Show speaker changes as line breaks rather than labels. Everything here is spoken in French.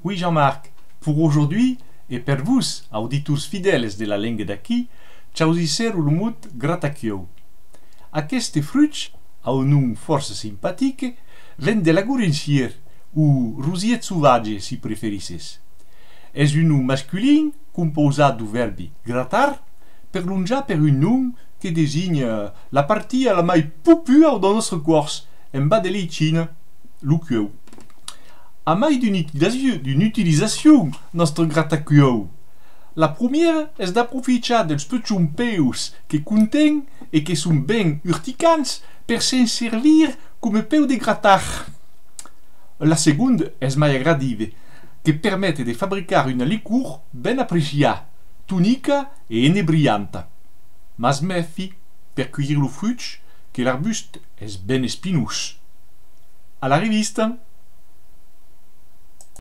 Oui, Jean-Marc, pour aujourd'hui, et per vous, auditors fidèles de la langue d'aquí, ciao dicer le mot gratacchio. Aquest fruit, a un nom força sympathique, ven de la gourincière, ou rosiet sauvage si preferisses. És un nom masculin composat du verbi gratar, prolongat per un nom que désigne la partie la mai populaire de notre corps, en bas de l'Icine, le queue. A mai d'une utilisation notre gratacchio. La première és d'aprofitar dels petits peus que contén et que són ben urticants per se'n servir com peu de gratar. La seconde és mai agradiva, que permet de fabricar una liquor ben apreciada, tonica et inebriante. Mas méfi per cueillir le fruit que l'arbuste és ben espinós. A la revista!